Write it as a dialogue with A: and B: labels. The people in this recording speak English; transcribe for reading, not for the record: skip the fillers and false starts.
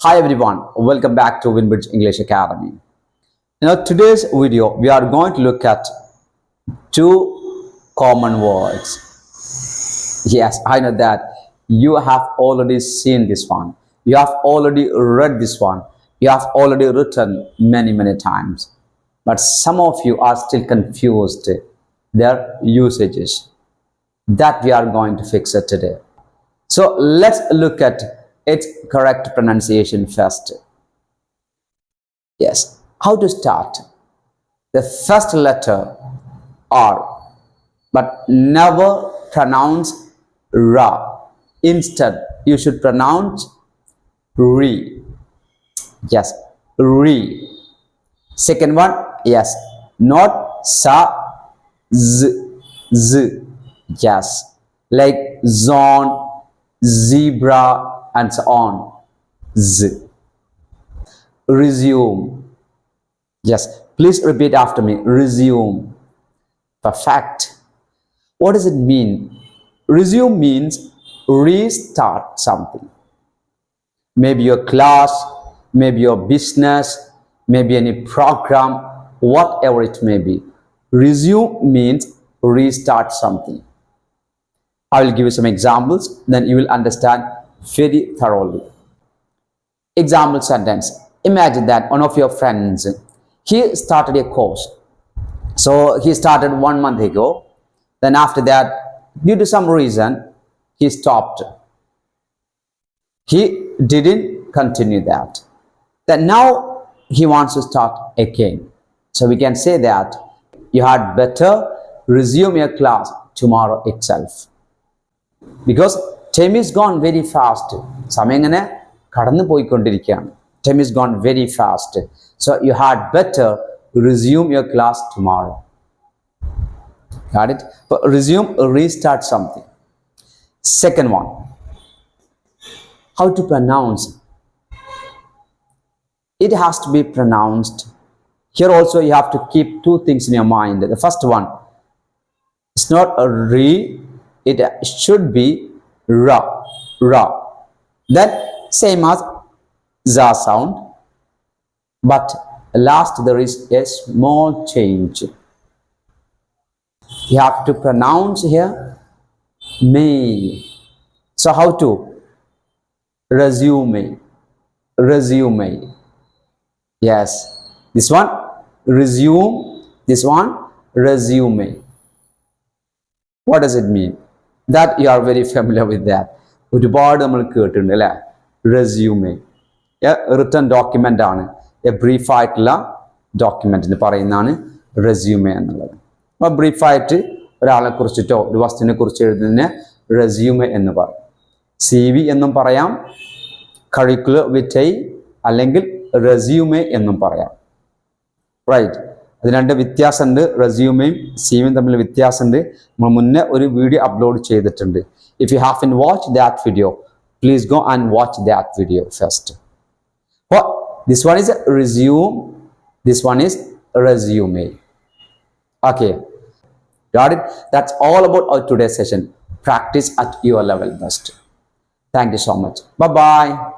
A: Hi everyone, welcome back to Winbridge English Academy. In today's video, we are going to look at two common words. Yes, I know that you have already seen this one. You have already read this one. You have already written many times. But some of you are still confused their usages. That we are going to fix it today. So let's look at its correct pronunciation first. Yes, how to start? The first letter R, but never pronounce Ra. Instead, you should pronounce Re. Yes, Re. Second one, yes, not Sa, Z, Z. Yes, like zone, zebra, and so on. Z. Resume. Yes, please repeat after me. Resume. Perfect. What does it mean? Resume means restart something. Maybe your class, maybe your business, maybe any program, whatever it may be. Resume means restart something. I will give you some examples, then you will understand very thoroughly. Example sentence. Imagine that one of your friends, he started a course. So he started 1 month ago. Then after that, due to some reason, he stopped. He didn't continue that. Then now he wants to start again. So we can say that you had better resume your class tomorrow itself. Because time is gone very fast. സമയം കടന്നു പോയിക്കൊണ്ടിരിക്കുകയാണ്. Time is gone very fast. So you had better resume your class tomorrow. Got it? But resume, restart something. Second one, how to pronounce. It has to be pronounced. Here also you have to keep two things in your mind. The first one, it's not a re, it should be ra, ra. Then same as za sound, but last there is a small change. You have to pronounce here may. So how to? Resume. Resume. Yes. This one resume. This one resume. What does it mean? That you are very familiar with that. ഒരുപാട് നമ്മൾ കേട്ടിട്ടുണ്ട് അല്ലേ? Resume. Written document ആണ്. A brief ആയിട്ടുള്ള ഡോക്യുമെന്റിന് പറയുന്നതാണ് resume എന്നുള്ളത്. അപ്പോൾ ബ്രീഫായിട്ട് ഒരാളെ കുറിച്ചിട്ടോ ഒരു വസ്തുവിനെ കുറിച്ച് എഴുതുന്നതിന് റെസ്യൂമെ എന്ന് പറയും. CV എന്നും പറയാം, കറിക്കുലർ വിറ്റൈ അല്ലെങ്കിൽ റെസ്യൂമെ എന്നും പറയാം. റൈറ്റ്, അത് രണ്ട് വ്യത്യാസമുണ്ട്. റെസ്യൂമെയും CVയും തമ്മിൽ വ്യത്യാസമുണ്ട്. നമ്മൾ മുന്നേ ഒരു വീഡിയോ അപ്ലോഡ് ചെയ്തിട്ടുണ്ട്. If you haven't watched that video, please go and watch that video first. Well, this one is resume, this one is resume. Okay, got it? That's all about our today's session. Practice at your level best. Thank you so much. Bye bye.